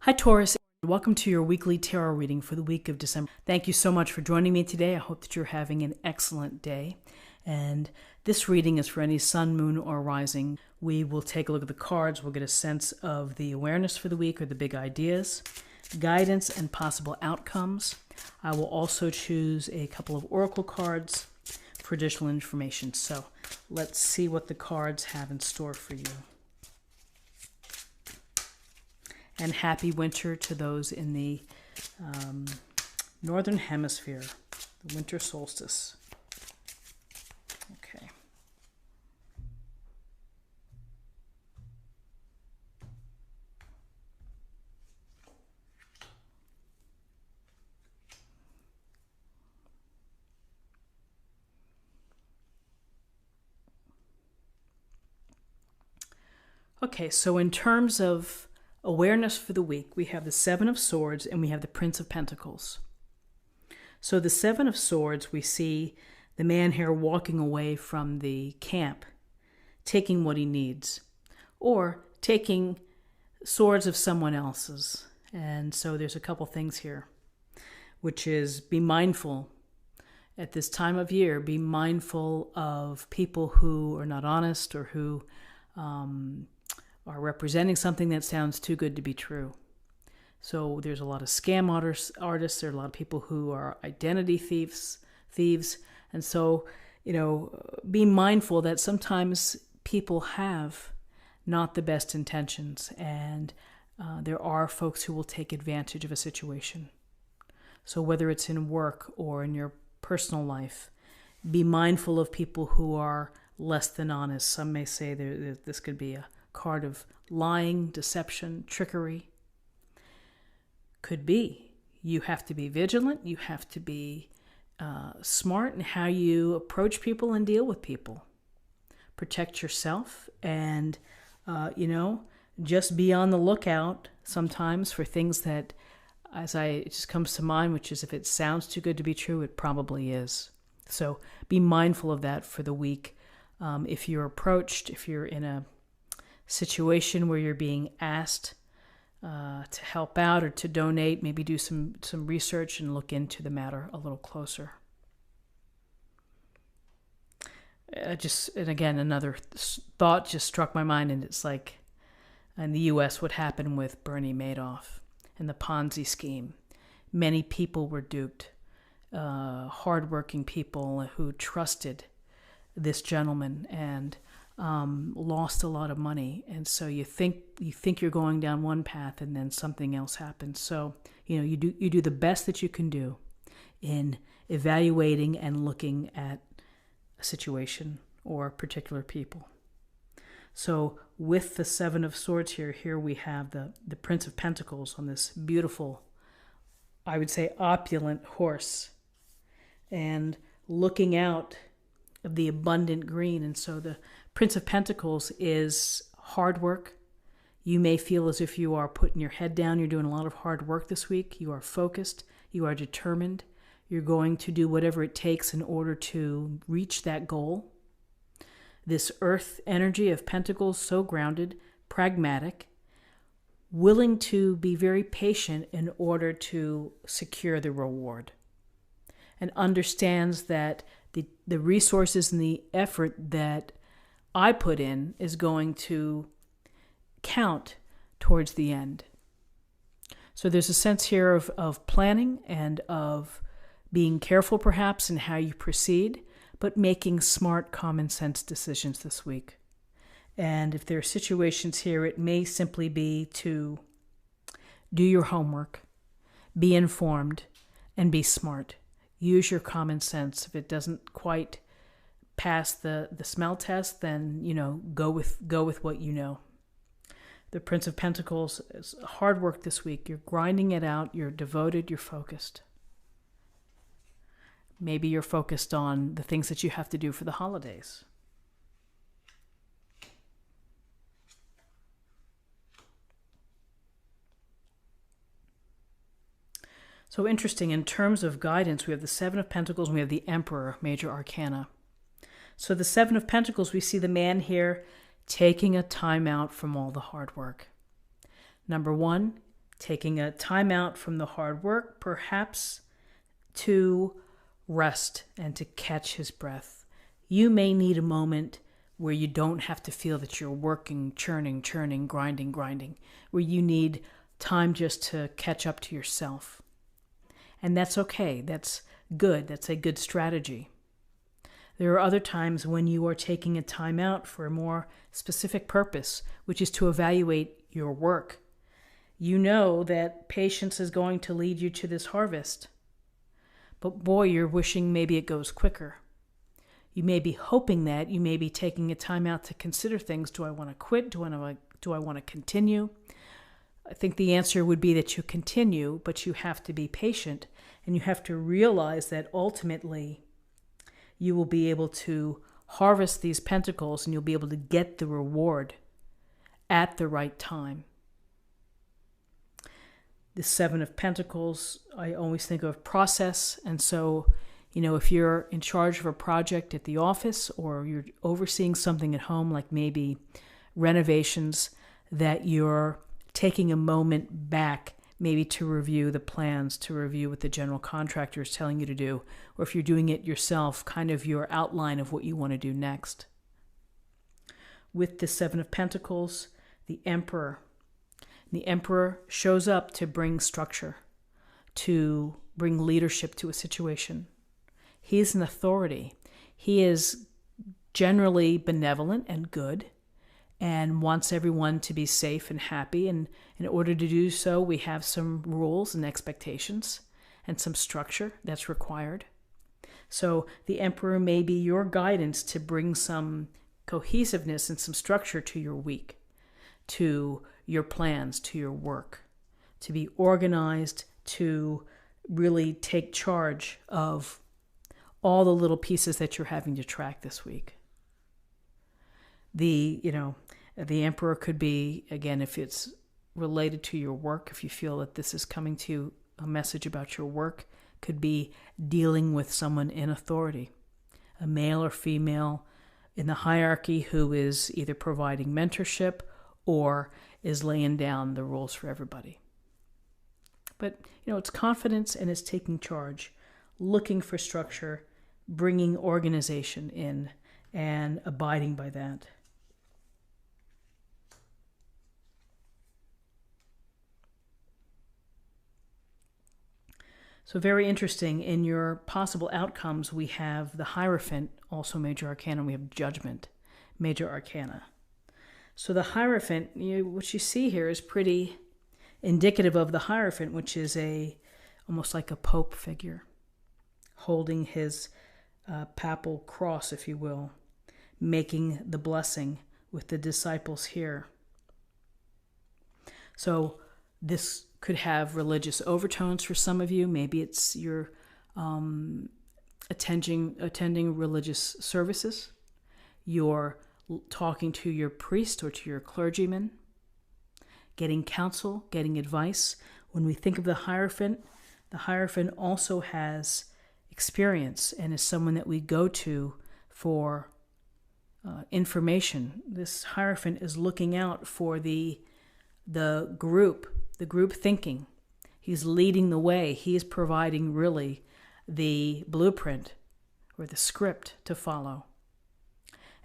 Hi, Taurus. Welcome to your weekly tarot reading for the week of December. Thank you so much for joining me today. I hope that you're having an excellent day. And this reading is for any sun, moon, or rising. We will take a look at the cards. We'll get a sense of the awareness for the week or the big ideas, guidance, and possible outcomes. I will also choose a couple of oracle cards for additional information. So let's see what the cards have in store for you. And happy winter to those in the northern hemisphere, the winter solstice. Okay. Okay, so in terms of awareness for the week, we have the Seven of Swords and we have the Prince of Pentacles. So the Seven of Swords, we see the man here walking away from the camp, taking what he needs, or taking swords of someone else's. And so there's a couple things here, which is be mindful at this time of year, be mindful of people who are not honest or who are representing something that sounds too good to be true. So there's a lot of scam artists. There are a lot of people who are identity thieves. And so, be mindful that sometimes people have not the best intentions, and there are folks who will take advantage of a situation. So whether it's in work or in your personal life, be mindful of people who are less than honest. Some may say this could be a card of lying, deception, trickery. Could be. You have to be vigilant. You have to be smart in how you approach people and deal with people. Protect yourself and, just be on the lookout sometimes for things that, it just comes to mind, which is if it sounds too good to be true, it probably is. So be mindful of that for the week. If you're approached, if you're in a situation where you're being asked to help out or to donate, maybe do some research and look into the matter a little closer. And again, another thought just struck my mind, and it's like in the U.S. what happened with Bernie Madoff and the Ponzi scheme. Many people were duped, hardworking people who trusted this gentleman and lost a lot of money. And so you think you're going down one path and then something else happens. So, you do the best that you can do in evaluating and looking at a situation or particular people. So with the Seven of Swords here we have the Prince of Pentacles on this beautiful, I would say opulent horse, and looking out of the abundant green. And so the Prince of Pentacles is hard work. You may feel as if you are putting your head down. You're doing a lot of hard work this week. You are focused. You are determined. You're going to do whatever it takes in order to reach that goal. This earth energy of Pentacles, so grounded, pragmatic, willing to be very patient in order to secure the reward, and understands that the resources and the effort that I put in is going to count towards the end. So there's a sense here of planning and of being careful perhaps in how you proceed, but making smart, common sense decisions this week. And if there are situations here, it may simply be to do your homework, be informed, and be smart. Use your common sense. If it doesn't quite pass the smell test, then, go with what you know. The Prince of Pentacles is hard work this week. You're grinding it out. You're devoted. You're focused. Maybe you're focused on the things that you have to do for the holidays. So interesting, in terms of guidance, we have the Seven of Pentacles and we have the Emperor, major arcana. So the Seven of Pentacles, we see the man here taking a time out from all the hard work. Number one, taking a time out from the hard work, perhaps to rest and to catch his breath. You may need a moment where you don't have to feel that you're working, churning, grinding, where you need time just to catch up to yourself. And that's okay. That's good. That's a good strategy. There are other times when you are taking a time out for a more specific purpose, which is to evaluate your work. You know that patience is going to lead you to this harvest. But boy, you're wishing maybe it goes quicker. You may be hoping that. You may be taking a time out to consider things. Do I want to quit? Do I want to continue? I think the answer would be that you continue, but you have to be patient, and you have to realize that ultimately you will be able to harvest these pentacles and you'll be able to get the reward at the right time. The Seven of Pentacles, I always think of process. And so, if you're in charge of a project at the office or you're overseeing something at home, like maybe renovations, that you're taking a moment back maybe to review the plans, to review what the general contractor is telling you to do, or if you're doing it yourself, kind of your outline of what you want to do next. With the Seven of Pentacles, the Emperor. The Emperor shows up to bring structure, to bring leadership to a situation. He is an authority. He is generally benevolent and good and wants everyone to be safe and happy. And in order to do so, we have some rules and expectations and some structure that's required. So the Emperor may be your guidance to bring some cohesiveness and some structure to your week, to your plans, to your work, to be organized, to really take charge of all the little pieces that you're having to track this week. The Emperor could be, again, if it's related to your work, if you feel that this is coming to you, a message about your work, could be dealing with someone in authority, a male or female in the hierarchy who is either providing mentorship or is laying down the rules for everybody. But, it's confidence and it's taking charge, looking for structure, bringing organization in, and abiding by that. So very interesting. In your possible outcomes, we have the Hierophant, also Major Arcana. We have Judgment, Major Arcana. So the Hierophant, what you see here is pretty indicative of the Hierophant, which is almost like a pope figure, holding his papal cross, if you will, making the blessing with the disciples here. So this could have religious overtones for some of you. Maybe it's you're attending religious services. You're talking to your priest or to your clergyman, getting counsel, getting advice. When we think of the Hierophant also has experience and is someone that we go to for information. This Hierophant is looking out for the group thinking. He's leading the way. He is providing really the blueprint or the script to follow.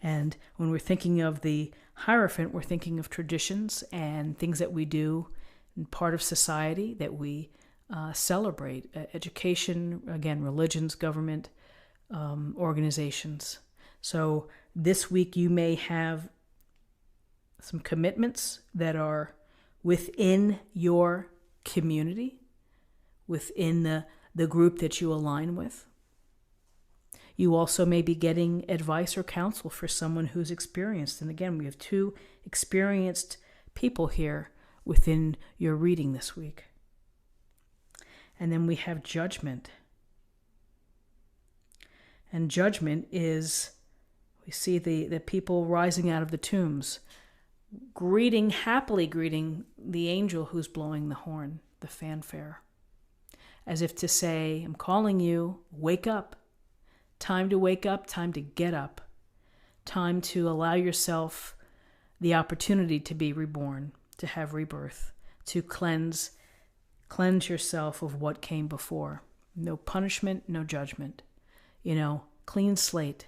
And when we're thinking of the Hierophant, we're thinking of traditions and things that we do in part of society that we celebrate. Education, again, religions, government, organizations. So this week you may have some commitments that are within your community, within the group that you align with. You also may be getting advice or counsel for someone who's experienced. And again, we have two experienced people here within your reading this week. And then we have Judgment. And Judgment is, we see the people rising out of the tombs, happily greeting the angel who's blowing the horn, the fanfare, as if to say, I'm calling you, wake up. Time to wake up, time to get up, time to allow yourself the opportunity to be reborn, to have rebirth, to cleanse Cleanse yourself of what came before. No punishment, no judgment. Clean slate.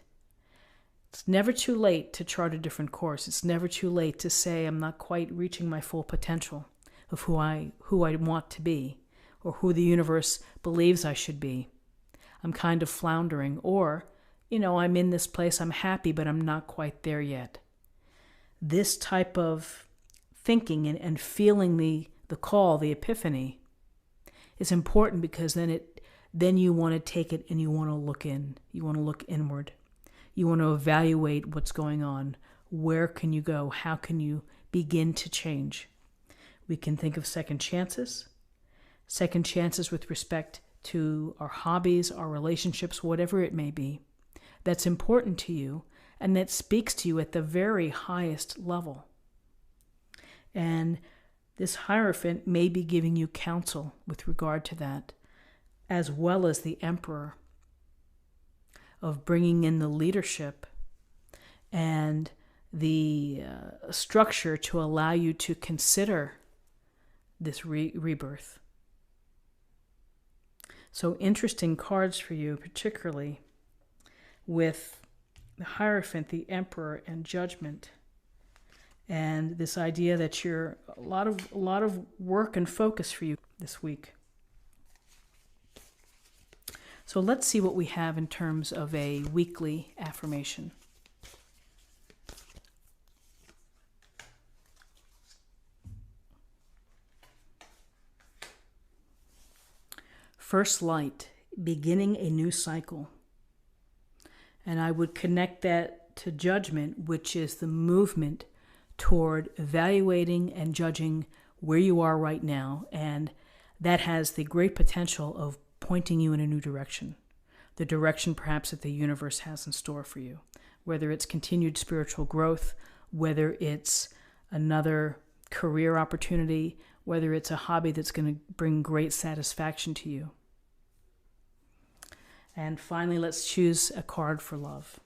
It's never too late to chart a different course. It's never too late to say I'm not quite reaching my full potential of who I want to be, or who the universe believes I should be. I'm kind of floundering, or, I'm in this place, I'm happy, but I'm not quite there yet. This type of thinking and feeling the call, the epiphany, is important, because then you want to take it and you want to look in. You want to look inward. You want to evaluate what's going on. Where can you go? How can you begin to change? We can think of second chances with respect to our hobbies, our relationships, whatever it may be, that's important to you and that speaks to you at the very highest level. And this Hierophant may be giving you counsel with regard to that, as well as the Emperor, of bringing in the leadership and the structure to allow you to consider this rebirth. So interesting cards for you, particularly with the Hierophant, the Emperor, and Judgment. And this idea that you're a lot of work and focus for you this week. So let's see what we have in terms of a weekly affirmation. First light, beginning a new cycle. And I would connect that to Judgment, which is the movement toward evaluating and judging where you are right now. And that has the great potential of pointing you in a new direction. The direction perhaps that the universe has in store for you. Whether it's continued spiritual growth, whether it's another career opportunity, whether it's a hobby that's going to bring great satisfaction to you. And finally, let's choose a card for love.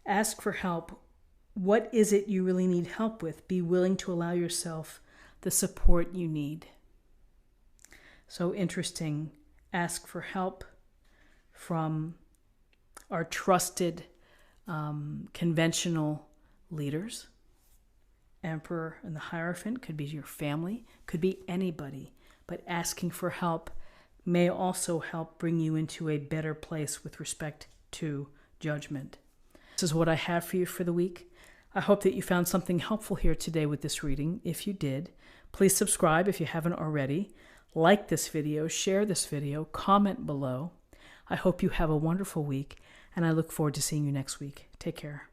Ask for help. What is it you really need help with? Be willing to allow yourself the support you need. So interesting. Ask for help from our trusted conventional leaders. Emperor and the Hierophant could be your family, could be anybody. But asking for help may also help bring you into a better place with respect to Judgment. This is what I have for you for the week. I hope that you found something helpful here today with this reading. If you did, please subscribe if you haven't already. Like this video, share this video, comment below. I hope you have a wonderful week, and I look forward to seeing you next week. Take care.